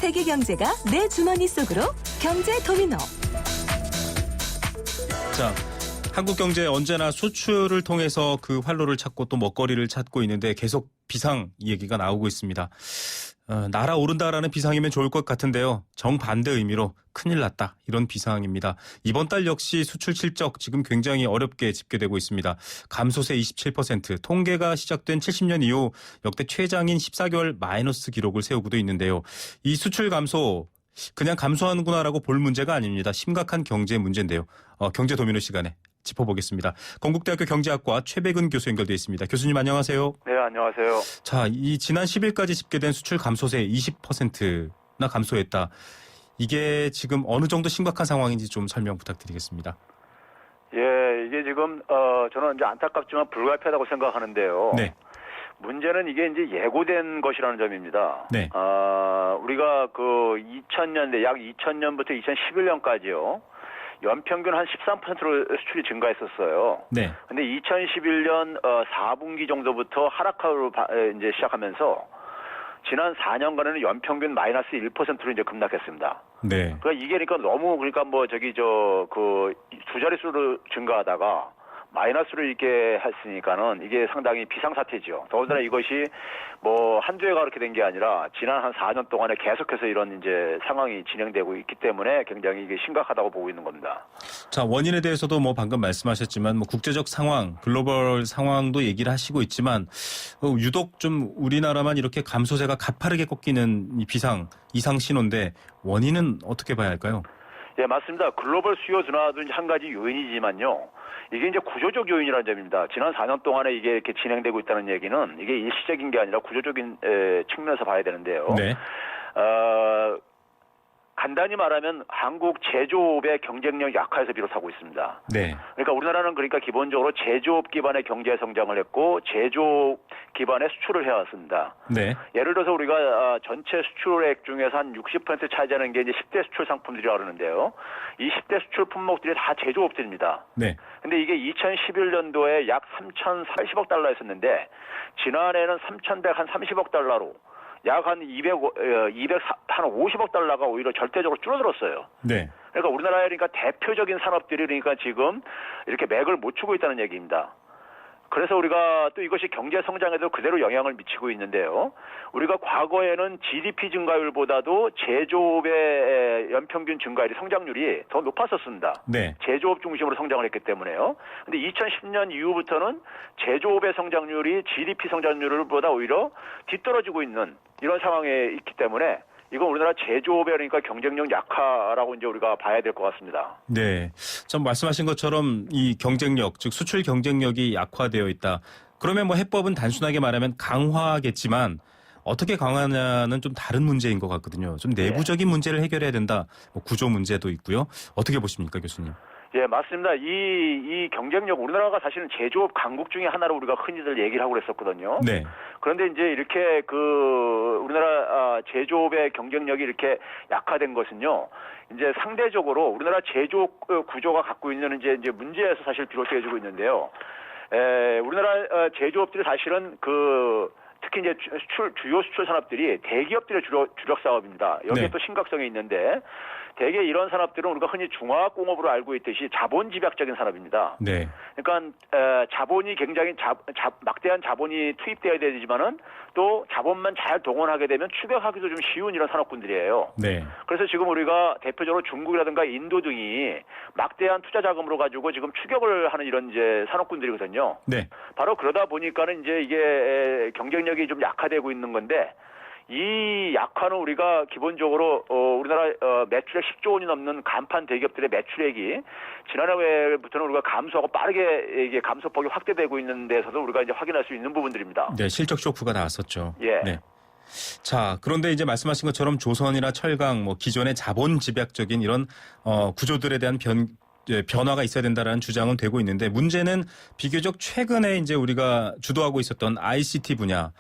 세계 경제가 내 주머니 속으로 경제 도미노. 자, 한국 경제 언제나 수출을 통해서 그 활로를 찾고 또 먹거리를 찾고 있는데 계속 비상 얘기가 나오고 있습니다. 날아오른다라는 비상이면 좋을 것 같은데요. 정반대 의미로 큰일 났다. 이런 비상입니다. 이번 달 역시 수출 실적 지금 굉장히 어렵게 집계되고 있습니다. 감소세 27%, 통계가 시작된 70년 이후 역대 최장인 14개월 마이너스 기록을 세우고도 있는데요. 이 수출 감소 그냥 감소하는구나라고 볼 문제가 아닙니다. 심각한 경제 문제인데요. 경제 도미노 시간에 짚어보겠습니다. 건국대학교 경제학과 최백은 교수 연결돼 있습니다. 교수님 안녕하세요. 네, 안녕하세요. 자, 이 지난 10일까지 집계된 수출 감소세 20%나 감소했다. 이게 지금 어느 정도 심각한 상황인지 좀 설명 부탁드리겠습니다. 예, 이게 지금 저는 이제 안타깝지만 불가피하다고 생각하는데요. 네. 문제는 이게 이제 예고된 것이라는 점입니다. 네. 우리가 그 2000년대 약 2000년부터 2011년까지요. 연평균 한 13%로 수출이 증가했었어요. 네. 근데 2011년 4분기 정도부터 하락하로 이제 시작하면서 지난 4년간에는 연평균 마이너스 1%로 이제 급락했습니다. 네. 그러니까 이게 너무 그 두 자릿수로 증가하다가 마이너스로 이렇게 했으니까는 이게 상당히 비상사태죠. 더군다나 이것이 한두 해가 그렇게 된 게 아니라 지난 한 4년 동안에 계속해서 이런 이제 상황이 진행되고 있기 때문에 굉장히 이게 심각하다고 보고 있는 겁니다. 자, 원인에 대해서도 방금 말씀하셨지만 국제적 상황, 글로벌 상황도 얘기를 하시고 있지만 유독 좀 우리나라만 이렇게 감소세가 가파르게 꺾이는 이 이상 신호인데 원인은 어떻게 봐야 할까요? 예, 맞습니다. 글로벌 수요 둔화도 한 가지 요인이지만요. 이게 이제 구조적 요인이라는 점입니다. 지난 4년 동안에 이게 이렇게 진행되고 있다는 얘기는 이게 일시적인 게 아니라 구조적인 측면에서 봐야 되는데요. 네. 간단히 말하면 한국 제조업의 경쟁력 약화에서 비롯하고 있습니다. 네. 그러니까 우리나라는 그러니까 기본적으로 제조업 기반의 경제 성장을 했고 제조업 기반의 수출을 해왔습니다. 네. 예를 들어서 우리가 전체 수출액 중에서 한 60% 차지하는 게 이제 10대 수출 상품들이라고 그러는데요. 이 10대 수출 품목들이 다 제조업들입니다. 네. 근데 이게 2011년도에 약 3,040억 달러였었는데 지난해에는 3,130억 달러로 약 한 250억 달러가 오히려 절대적으로 줄어들었어요. 네. 그러니까 우리나라의 그러니까 대표적인 산업들이 그러니까 지금 이렇게 맥을 못 추고 있다는 얘기입니다. 그래서 우리가 또 이것이 경제 성장에도 그대로 영향을 미치고 있는데요. 우리가 과거에는 GDP 증가율보다도 제조업의 연평균 증가율이 성장률이 더 높았었습니다. 네. 제조업 중심으로 성장을 했기 때문에요. 근데 2010년 이후부터는 제조업의 성장률이 GDP 성장률보다 오히려 뒤떨어지고 있는 이런 상황에 있기 때문에 이건 우리나라 제조업의 그러니까 경쟁력 약화라고 이제 우리가 봐야 될 것 같습니다. 네. 좀 말씀하신 것처럼 이 경쟁력, 즉 수출 경쟁력이 약화되어 있다. 그러면 뭐 해법은 단순하게 말하면 강화겠지만 어떻게 강화하냐는 좀 다른 문제인 것 같거든요. 좀 내부적인 문제를 해결해야 된다. 뭐 구조 문제도 있고요. 어떻게 보십니까, 교수님? 예, 맞습니다. 이 경쟁력, 우리나라가 사실은 제조업 강국 중에 하나로 우리가 흔히들 얘기를 하고 그랬었거든요. 네. 그런데 이제 이렇게 우리나라 제조업의 경쟁력이 이렇게 약화된 것은요. 이제 상대적으로 우리나라 제조업 구조가 갖고 있는 이제 문제에서 사실 비롯되어지고 있는데요. 우리나라 제조업들이 사실은 특히 이제 주요 수출 산업들이 대기업들의 주력 사업입니다. 여기에 네. 또 심각성이 있는데 대개 이런 산업들은 우리가 흔히 중화학공업으로 알고 있듯이 자본 집약적인 산업입니다. 네. 그러니까 자본이 굉장히 막대한 자본이 투입돼야 되지만은 또 자본만 잘 동원하게 되면 추격하기도 좀 쉬운 이런 산업군들이에요. 네. 그래서 지금 우리가 대표적으로 중국이라든가 인도 등이 막대한 투자 자금으로 가지고 지금 추격을 하는 이런 이제 산업군들이거든요. 네. 바로 그러다 보니까는 이제 이게 경쟁력이 좀 약화되고 있는 건데 이 약화는 우리가 기본적으로 우리나라 매출액 10조 원이 넘는 간판 대기업들의 매출액이 지난해부터는 우리가 감소하고 빠르게 이게 감소폭이 확대되고 있는 데서도 우리가 이제 확인할 수 있는 부분들입니다. 네, 실적 쇼크가 나왔었죠. 예. 네. 자, 그런데 이제 말씀하신 것처럼 조선이나 철강, 뭐 기존의 자본 집약적인 이런 구조들에 대한 변화가 있어야 된다라는 주장은 되고 있는데 문제는 비교적 최근에 이제 우리가 주도하고 있었던 ICT 분야,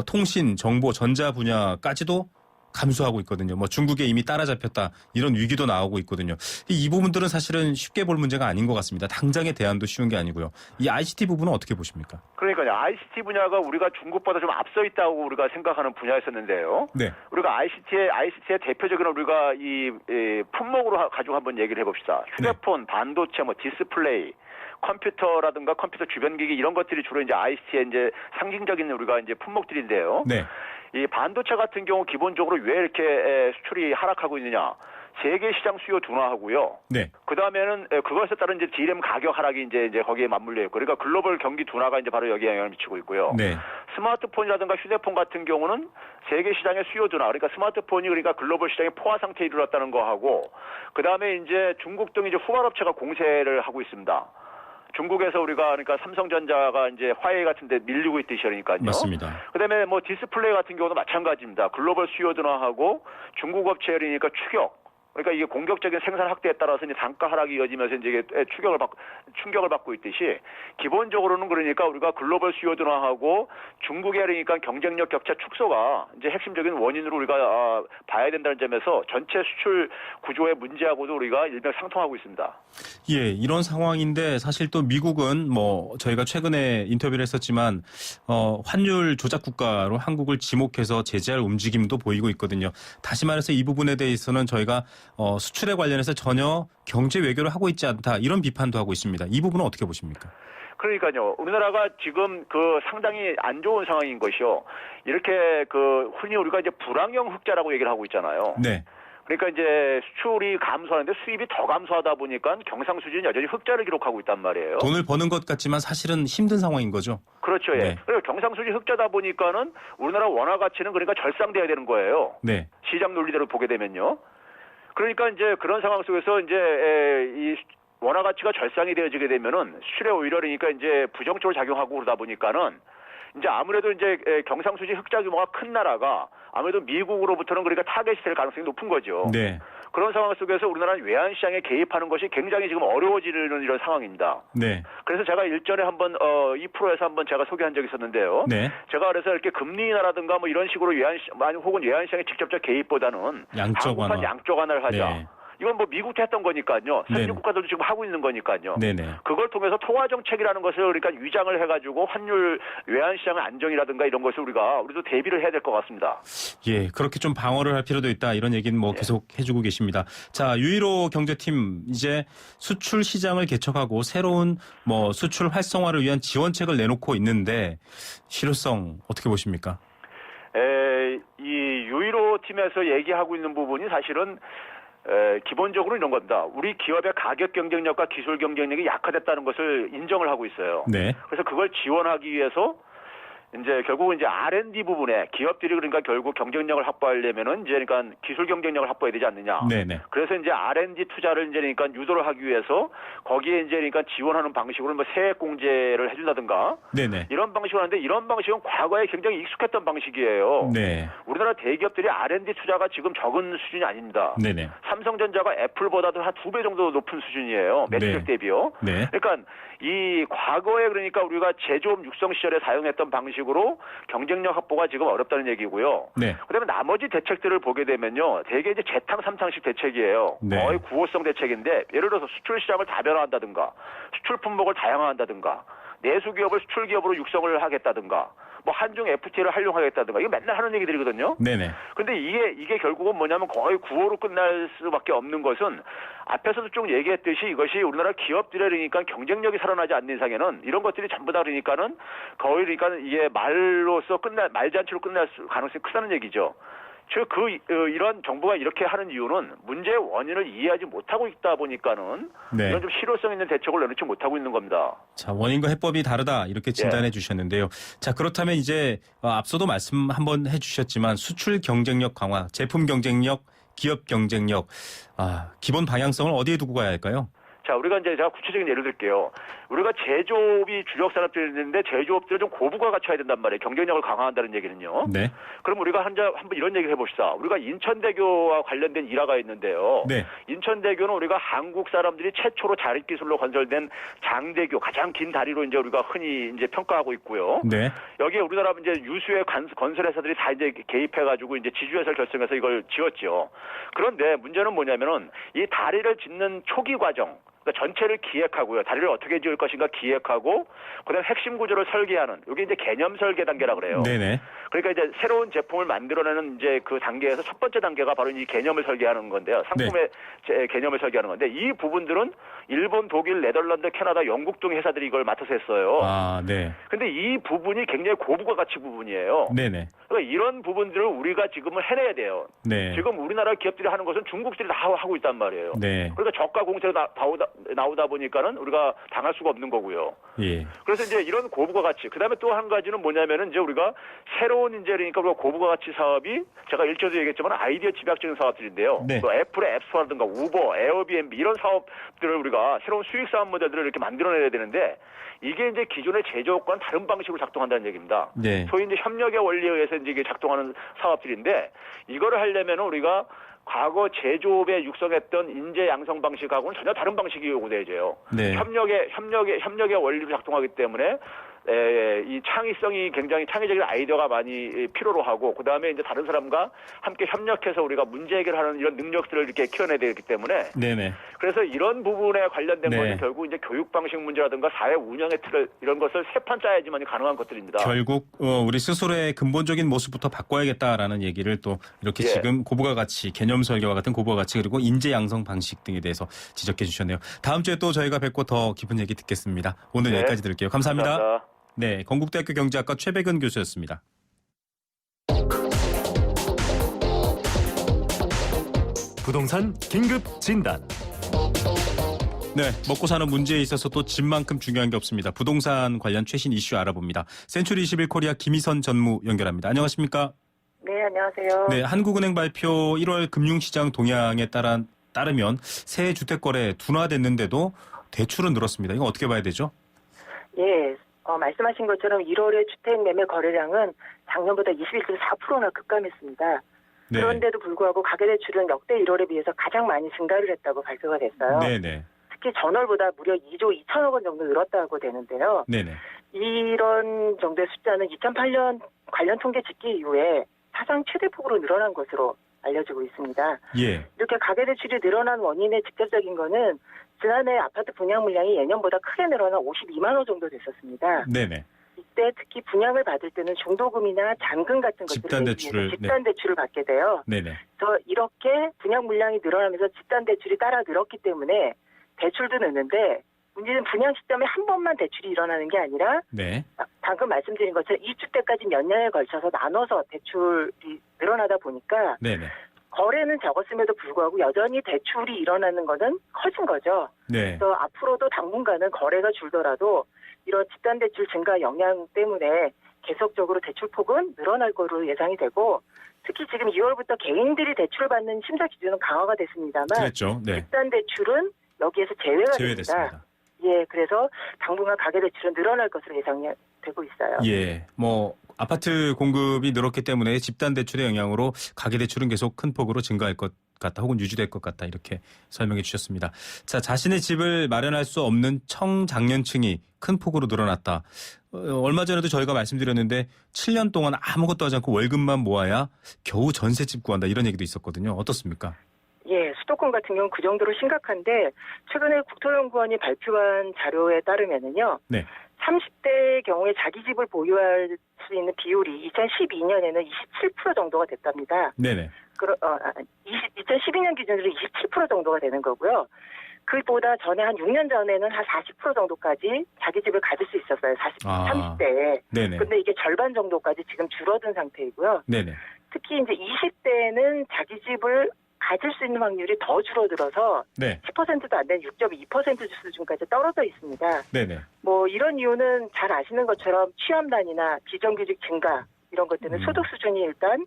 통신, 정보, 전자 분야까지도 감소하고 있거든요. 뭐 중국에 이미 따라잡혔다 이런 위기도 나오고 있거든요. 이 부분들은 사실은 쉽게 볼 문제가 아닌 것 같습니다. 당장의 대안도 쉬운 게 아니고요. 이 ICT 부분은 어떻게 보십니까? 그러니까요. ICT 분야가 우리가 중국보다 좀 앞서 있다고 우리가 생각하는 분야였었는데요. 네. 우리가 ICT의 대표적인 우리가 이 품목으로 가지고 한번 얘기를 해봅시다. 휴대폰, 반도체, 뭐 디스플레이, 컴퓨터라든가 컴퓨터 주변 기기 이런 것들이 주로 이제 ICT의 이제 상징적인 우리가 이제 품목들인데요. 네. 이 반도체 같은 경우 기본적으로 왜 이렇게 수출이 하락하고 있느냐? 세계 시장 수요 둔화하고요. 네. 그 다음에는 그것에 따른 이제 DRAM 가격 하락이 이제 거기에 맞물려 있고, 그러니까 글로벌 경기 둔화가 이제 바로 여기에 영향을 미치고 있고요. 네. 스마트폰이라든가 휴대폰 같은 경우는 세계 시장의 수요 둔화, 그러니까 스마트폰이 그러니까 글로벌 시장의 포화 상태에 이르렀다는 거 하고, 그 다음에 이제 중국 등 이제 후발업체가 공세를 하고 있습니다. 중국에서 우리가 그러니까 삼성전자가 이제 화웨이 같은 데 밀리고 있듯이 그러니까요. 맞습니다. 그다음에 뭐 디스플레이 같은 경우도 마찬가지입니다. 글로벌 수요 둔화하고 중국 업체들이니까 추격. 그러니까 이게 공격적인 생산 확대에 따라서 이제 단가 하락이 이어지면서 이제 충격을 받고 있듯이 기본적으로는 그러니까 우리가 글로벌 수요 둔화하고 중국의 그러니까 경쟁력 격차 축소가 이제 핵심적인 원인으로 우리가 봐야 된다는 점에서 전체 수출 구조의 문제하고도 우리가 일맥상통하고 있습니다. 예, 이런 상황인데 사실 또 미국은 뭐 저희가 최근에 인터뷰를 했었지만 환율 조작 국가로 한국을 지목해서 제재할 움직임도 보이고 있거든요. 다시 말해서 이 부분에 대해서는 저희가 수출에 관련해서 전혀 경제 외교를 하고 있지 않다 이런 비판도 하고 있습니다. 이 부분은 어떻게 보십니까? 그러니까요. 우리나라가 지금 상당히 안 좋은 상황인 것이요. 이렇게 흔히 우리가 이제 불황형 흑자라고 얘기를 하고 있잖아요. 네. 그러니까 이제 수출이 감소하는데 수입이 더 감소하다 보니까 경상수지는 여전히 흑자를 기록하고 있단 말이에요. 돈을 버는 것 같지만 사실은 힘든 상황인 거죠. 그렇죠. 예. 네. 그리고 경상수지 흑자다 보니까는 우리나라 원화 가치는 그러니까 절상돼야 되는 거예요. 네. 시장 논리대로 보게 되면요. 그러니까 이제 그런 상황 속에서 이제 이 원화 가치가 절상이 되어지게 되면은 수출에 오히려 그러니까 이제 부정적으로 작용하고 그러다 보니까는 이제 아무래도 이제 경상수지 흑자 규모가 큰 나라가 아무래도 미국으로부터는 그러니까 타겟이 될 가능성이 높은 거죠. 네. 그런 상황 속에서 우리나라는 외환시장에 개입하는 것이 굉장히 지금 어려워지는 이런 상황입니다. 네. 그래서 제가 일전에 한번 이 프로에서 한번 제가 소개한 적이 있었는데요. 네. 제가 그래서 이렇게 금리 인하라든가 뭐 이런 식으로 혹은 외환시장의 직접적 개입보다는 양쪽 완화. 양쪽 완화를 하자. 네. 이건 뭐 미국도 했던 거니까요. 네네. 선진 국가들도 지금 하고 있는 거니까요. 네네. 그걸 통해서 통화 정책이라는 것을 그러니까 위장을 해가지고 환율 외환시장의 안정이라든가 이런 것을 우리도 대비를 해야 될 것 같습니다. 예, 그렇게 좀 방어를 할 필요도 있다 이런 얘기는 뭐 계속 해주고 계십니다. 자, 유일호 경제팀 이제 수출 시장을 개척하고 새로운 뭐 수출 활성화를 위한 지원책을 내놓고 있는데 실효성 어떻게 보십니까? 이 유일호 팀에서 얘기하고 있는 부분이 사실은 기본적으로 이런 겁니다. 우리 기업의 가격 경쟁력과 기술 경쟁력이 약화됐다는 것을 인정을 하고 있어요. 네. 그래서 그걸 지원하기 위해서 이제 결국은 이제 R&D 부분에 기업들이 그러니까 결국 경쟁력을 확보하려면은 이제 그러니까 기술 경쟁력을 확보해야 되지 않느냐. 네네. 그래서 이제 R&D 투자를 이제 그러니까 유도를 하기 위해서 거기에 이제 그러니까 지원하는 방식으로 뭐 세액 공제를 해준다든가. 네네. 이런 방식으로 하는데 이런 방식은 과거에 굉장히 익숙했던 방식이에요. 네. 우리나라 대기업들이 R&D 투자가 지금 적은 수준이 아닙니다. 네네. 삼성전자가 애플보다도 한 2배 정도 높은 수준이에요. 매출액 대비요. 네. 그러니까 이 과거에 그러니까 우리가 제조업 육성 시절에 사용했던 방식으로 경쟁력 확보가 지금 어렵다는 얘기고요. 네. 그다음에 나머지 대책들을 보게 되면요. 대개 이제 재탕 삼탕식 대책이에요. 네. 거의 구호성 대책인데 예를 들어서 수출 시장을 다변화한다든가 수출 품목을 다양화한다든가 내수 기업을 수출 기업으로 육성을 하겠다든가 뭐 한중 FTA를 활용하겠다든가 이거 맨날 하는 얘기들이거든요. 네네. 근데 이게 결국은 뭐냐면 거의 구호로 끝날 수밖에 없는 것은 앞에서도 쭉 얘기했듯이 이것이 우리나라 기업들의 그러니까 경쟁력이 살아나지 않는 이상에는 이런 것들이 전부 다 그러니까는 거의 그러니까 이게 말잔치로 끝날 가능성이 크다는 얘기죠. 즉 이런 정부가 이렇게 하는 이유는 문제의 원인을 이해하지 못하고 있다 보니까는 네. 이런 좀 실효성 있는 대책을 내놓지 못하고 있는 겁니다. 자, 원인과 해법이 다르다 이렇게 진단해 주셨는데요. 자, 그렇다면 이제 앞서도 말씀 한번 해주셨지만 수출 경쟁력 강화, 제품 경쟁력, 기업 경쟁력, 기본 방향성을 어디에 두고 가야 할까요? 자, 우리가 이제 제가 구체적인 예를 들게요. 우리가 제조업이 주력 산업들이 있는데 제조업들을 좀 고부가 갖춰야 된단 말이에요. 경쟁력을 강화한다는 얘기는요. 네. 그럼 우리가 한번 이런 얘기를 해봅시다. 우리가 인천대교와 관련된 일화가 있는데요. 네. 인천대교는 우리가 한국 사람들이 최초로 자립 기술로 건설된 장대교, 가장 긴 다리로 이제 우리가 흔히 이제 평가하고 있고요. 네. 여기에 우리나라 이제 유수의 건설회사들이 다 이제 개입해가지고 이제 지주회사를 결성해서 이걸 지었죠. 그런데 문제는 뭐냐면은 이 다리를 짓는 초기 과정, 그러니까 전체를 기획하고요. 다리를 어떻게 지을 것인가 기획하고 그다음 핵심 구조를 설계하는 이게 이제 개념 설계 단계라 그래요. 네네. 그러니까 이제 새로운 제품을 만들어내는 이제 그 단계에서 첫 번째 단계가 바로 이 개념을 설계하는 건데요. 상품의 개념을 설계하는 건데 이 부분들은 일본, 독일, 네덜란드, 캐나다, 영국 등 회사들이 이걸 맡아서 했어요. 네. 근데 이 부분이 굉장히 고부가 가치 부분이에요. 네네. 그러니까 이런 부분들을 우리가 지금은 해내야 돼요. 네. 지금 우리나라 기업들이 하는 것은 중국들이 다 하고 있단 말이에요. 네. 그러니까 저가 공세가 나오다 보니까는 우리가 당할 수가 없는 거고요. 예. 그래서 이제 이런 고부가 가치. 그다음에 또 한 가지는 뭐냐면은 이제 우리가 새로운 이제 그러니까 우리가 고부가 가치 사업이 제가 일전에도 얘기했지만 아이디어 집약적인 사업들인데요. 네. 또 애플의 앱스토어라든가 우버, 에어비앤비 이런 사업들을 우리가 새로운 수익 사업 모델들을 이렇게 만들어내야 되는데 이게 이제 기존의 제조업과는 다른 방식으로 작동한다는 얘기입니다. 네. 소위 이제 협력의 원리에 의해서 이제 이게 작동하는 사업들인데 이거를 하려면은 우리가 과거 제조업에 육성했던 인재 양성 방식하고는 전혀 다른 방식이 요구되죠. 네. 협력의 원리로 작동하기 때문에 이 창의성이 굉장히 창의적인 아이디어가 많이 필요로 하고 그다음에 이제 다른 사람과 함께 협력해서 우리가 문제 해결하는 이런 능력들을 이렇게 키워내야 되기 때문에 네네. 그래서 이런 부분에 관련된 네. 것은 결국 이제 교육 방식 문제라든가 사회 운영의 틀을 이런 것을 세 판 짜야지만 가능한 것들입니다. 결국 우리 스스로의 근본적인 모습부터 바꿔야겠다라는 얘기를 또 이렇게 지금 고부가 가치, 개념 설계와 같은 고부가 가치 그리고 인재 양성 방식 등에 대해서 지적해 주셨네요. 다음 주에 또 저희가 뵙고 더 깊은 얘기 듣겠습니다. 오늘 여기까지 들을게요. 감사합니다. 네, 건국대학교 경제학과 최백은 교수였습니다. 부동산 긴급 진단. 네, 먹고 사는 문제에 있어서 또 집만큼 중요한 게 없습니다. 부동산 관련 최신 이슈 알아봅니다. 센츄리 21 코리아 김희선 전무 연결합니다. 안녕하십니까? 네, 안녕하세요. 네, 한국은행 발표 1월 금융시장 동향에 따르면 새 주택 거래 둔화됐는데도 대출은 늘었습니다. 이거 어떻게 봐야 되죠? 예, 말씀하신 것처럼 1월의 주택 매매 거래량은 작년보다 21.4%나 급감했습니다. 네. 그런데도 불구하고 가계대출은 역대 1월에 비해서 가장 많이 증가를 했다고 발표가 됐어요. 네네. 특히 전월보다 무려 2조 2천억 원 정도 늘었다고 되는데요. 네네. 이런 정도의 숫자는 2008년 관련 통계 집계 이후에 사상 최대폭으로 늘어난 것으로 알려지고 있습니다. 예. 이렇게 가계대출이 늘어난 원인의 직접적인 거는 지난해 아파트 분양 물량이 예년보다 크게 늘어나 52만 호 정도 됐었습니다. 네네. 이때 특히 분양을 받을 때는 중도금이나 잔금 같은 것들을 집단 대출을 받게 돼요. 네네. 그래서 이렇게 분양 물량이 늘어나면서 집단 대출이 따라 늘었기 때문에 대출도 느는데 문제는 분양 시점에 한 번만 대출이 일어나는 게 아니라 네. 방금 말씀드린 것처럼 2주택까지 몇 년에 걸쳐서 나눠서 대출이 늘어나다 보니까 네네. 거래는 적었음에도 불구하고 여전히 대출이 일어나는 것은 커진 거죠. 네. 그래서 앞으로도 당분간은 거래가 줄더라도 이런 집단 대출 증가 영향 때문에 계속적으로 대출폭은 늘어날 거로 예상이 되고 특히 지금 2월부터 개인들이 대출을 받는 심사 기준은 강화가 됐습니다만 그랬죠. 네. 집단 대출은 여기에서 제외가 제외됐습니다. 예, 그래서 당분간 가계대출은 늘어날 것으로 예상이 되고 있어요. 예, 뭐 아파트 공급이 늘었기 때문에 집단 대출의 영향으로 가계대출은 계속 큰 폭으로 증가할 것 같다 혹은 유지될 것 같다 이렇게 설명해 주셨습니다. 자, 자신의 집을 마련할 수 없는 청장년층이 큰 폭으로 늘어났다. 얼마 전에도 저희가 말씀드렸는데 7년 동안 아무것도 하지 않고 월급만 모아야 겨우 전셋집 구한다 이런 얘기도 있었거든요. 어떻습니까? 예, 수도권 같은 경우는 그 정도로 심각한데 최근에 국토연구원이 발표한 자료에 따르면은요. 네. 30대의 경우에 자기 집을 보유할 수 있는 비율이 2012년에는 27% 정도가 됐답니다. 네네. 2012년 기준으로 27% 정도가 되는 거고요. 그보다 전에 한 6년 전에는 한 40% 정도까지 자기 집을 가질 수 있었어요. 30대에. 네네. 근데 이게 절반 정도까지 지금 줄어든 상태이고요. 네네. 특히 이제 20대에는 자기 집을 가질 수 있는 확률이 더 줄어들어서 네. 10%도 안 되는 6.2% 수준까지 떨어져 있습니다. 네네. 뭐 이런 이유는 잘 아시는 것처럼 취업난이나 비정규직 증가 이런 것 때문에 소득 수준이 일단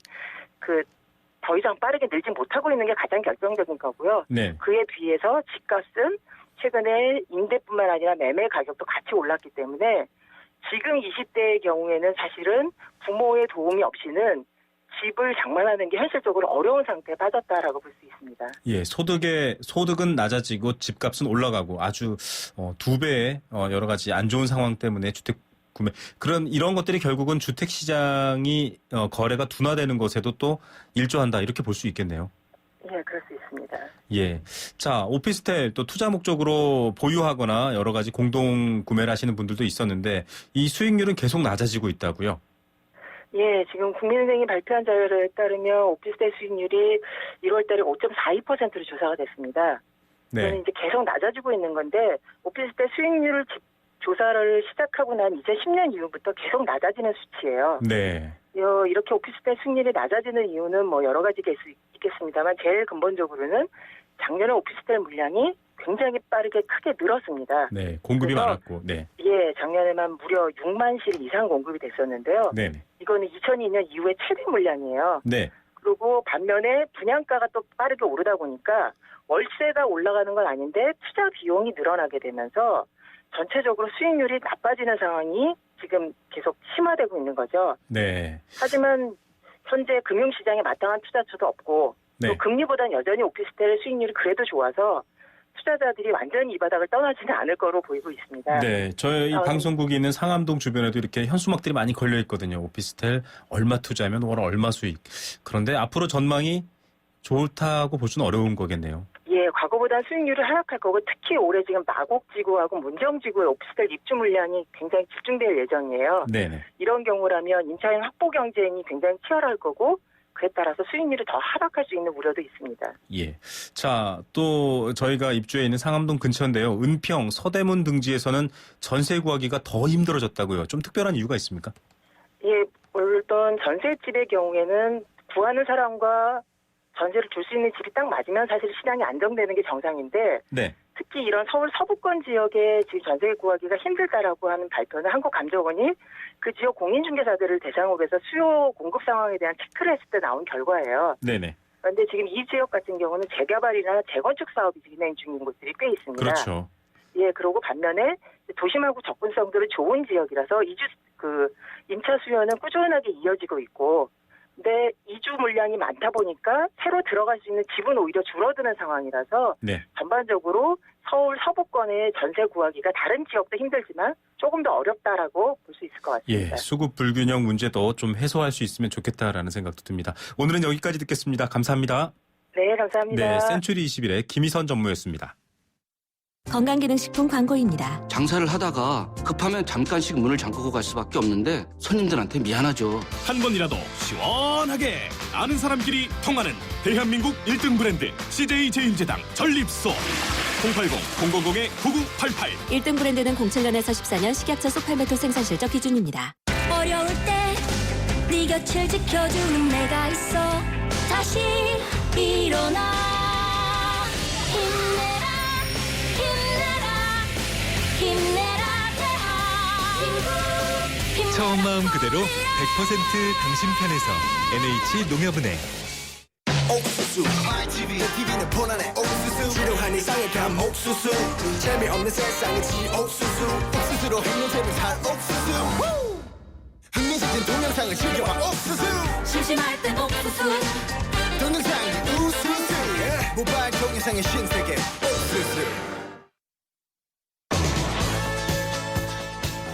더 이상 빠르게 늘지 못하고 있는 게 가장 결정적인 거고요. 네. 그에 비해서 집값은 최근에 임대뿐만 아니라 매매 가격도 같이 올랐기 때문에 지금 20대의 경우에는 사실은 부모의 도움이 없이는 집을 장만하는 게 현실적으로 어려운 상태에 빠졌다라고 볼 수 있습니다. 예, 소득은 낮아지고 집값은 올라가고 아주 2배의 여러 가지 안 좋은 상황 때문에 주택 구매 이런 것들이 결국은 주택 시장이 거래가 둔화되는 것에도 또 일조한다 이렇게 볼 수 있겠네요. 예, 그럴 수 있습니다. 예. 자, 오피스텔 또 투자 목적으로 보유하거나 여러 가지 공동 구매를 하시는 분들도 있었는데 이 수익률은 계속 낮아지고 있다고요? 예, 지금 국민은행이 발표한 자료에 따르면 오피스텔 수익률이 1월 달에 5.42%로 조사가 됐습니다. 네. 이거는 이제 계속 낮아지고 있는 건데 오피스텔 수익률을 조사를 시작하고 난 2010년 이후부터 계속 낮아지는 수치예요. 네. 이렇게 오피스텔 수익률이 낮아지는 이유는 뭐 여러 가지가 있겠습니다만 제일 근본적으로는 작년에 오피스텔 물량이 굉장히 빠르게 크게 늘었습니다. 네, 공급이 많았고, 네. 예, 작년에만 무려 6만 실 이상 공급이 됐었는데요. 네. 이거는 2002년 이후에 최대 물량이에요. 네. 그리고 반면에 분양가가 또 빠르게 오르다 보니까 월세가 올라가는 건 아닌데 투자 비용이 늘어나게 되면서 전체적으로 수익률이 나빠지는 상황이 지금 계속 심화되고 있는 거죠. 네. 하지만 현재 금융시장에 마땅한 투자처도 없고 네. 또 금리보다는 여전히 오피스텔 수익률이 그래도 좋아서 투자자들이 완전히 이 바닥을 떠나지는 않을 거로 보이고 있습니다. 네, 저희 방송국이 있는 상암동 주변에도 이렇게 현수막들이 많이 걸려 있거든요. 오피스텔 얼마 투자하면 월 얼마 수익. 그런데 앞으로 전망이 좋다고 볼 수는 어려운 거겠네요. 예, 과거보다 수익률이 하락할 거고 특히 올해 지금 마곡지구하고 문정지구의 오피스텔 입주 물량이 굉장히 집중될 예정이에요. 네네. 이런 경우라면 임차인 확보 경쟁이 굉장히 치열할 거고 그에 따라서 수익률이 더 하락할 수 있는 우려도 있습니다. 예. 자, 또 저희가 입주해 있는 상암동 근처인데요. 은평, 서대문 등지에서는 전세 구하기가 더 힘들어졌다고요. 좀 특별한 이유가 있습니까? 예, 물론 전세집의 경우에는 구하는 사람과 전세를 줄 수 있는 집이 딱 맞으면 사실 시장이 안정되는 게 정상인데 네. 특히 이런 서울 서부권 지역에 지금 전세 구하기가 힘들다라고 하는 발표는 한국감정원이 그 지역 공인중개사들을 대상으로 해서 수요 공급 상황에 대한 체크를 했을 때 나온 결과예요. 네네. 그런데 지금 이 지역 같은 경우는 재개발이나 재건축 사업이 진행 중인 곳들이 꽤 있습니다. 그렇죠. 예, 그러고 반면에 도심하고 접근성들은 좋은 지역이라서 임차 수요는 꾸준하게 이어지고 있고, 근데 이주 물량이 많다 보니까 새로 들어갈 수 있는 집은 오히려 줄어드는 상황이라서 네. 전반적으로 서울 서부권의 전세 구하기가 다른 지역도 힘들지만 조금 더 어렵다라고 볼 수 있을 것 같습니다. 예, 수급 불균형 문제도 좀 해소할 수 있으면 좋겠다라는 생각도 듭니다. 오늘은 여기까지 듣겠습니다. 감사합니다. 네, 감사합니다. 네, 센츄리 21의 김희선 전무였습니다. 건강기능식품 광고입니다. 장사를 하다가 급하면 잠깐씩 문을 잠그고 갈 수밖에 없는데 손님들한테 미안하죠. 한 번이라도 시원하게 아는 사람끼리 통하는 대한민국 1등 브랜드 CJ 제일제당 전립소 080-000-9988 1등 브랜드는 07년에서 14년 식약처 소팔메토 생산 실적 기준입니다. 어려울 때 네 곁을 지켜주는 내가 있어. 다시 일어나. 힘내라 힘내라 힘내라 대한민국. 처음 마음 그대로 100% 당신 편에서 NH 농협은행. 옥수수 TV는 폰안에 옥수수 지루한 일상의 감 옥수수 재미없는 세상의 지옥수수 옥수수로 행복해를 살 옥수수 흥미진진 동영상을 즐겨봐 옥수수 심심할 땐 옥수수. 동영상이 우수수 모바일 동영상의 신세계 옥수수.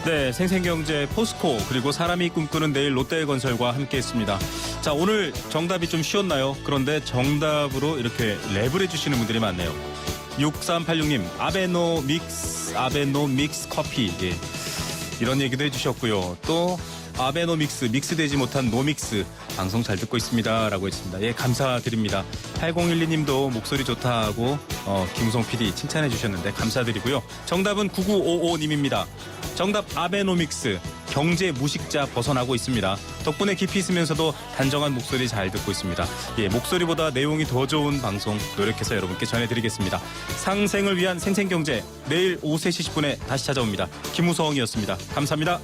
네, 생생경제 포스코 그리고 사람이 꿈꾸는 내일 롯데건설과 함께했습니다. 자, 오늘 정답이 좀 쉬웠나요? 그런데 정답으로 이렇게 랩을 해주시는 분들이 많네요. 6386님 아베노믹스 커피, 예, 이런 얘기도 해주셨고요. 또 아베노믹스 믹스되지 못한 노믹스 방송 잘 듣고 있습니다 라고 했습니다. 예, 감사드립니다. 8012님도 목소리 좋다고 김우성 PD 칭찬해 주셨는데 감사드리고요. 정답은 9955님입니다. 정답 아베노믹스, 경제 무식자 벗어나고 있습니다. 덕분에 깊이 있으면서도 단정한 목소리 잘 듣고 있습니다. 예, 목소리보다 내용이 더 좋은 방송 노력해서 여러분께 전해드리겠습니다. 상생을 위한 생생경제, 내일 오후 3시 10분에 다시 찾아옵니다. 김우성이었습니다. 감사합니다.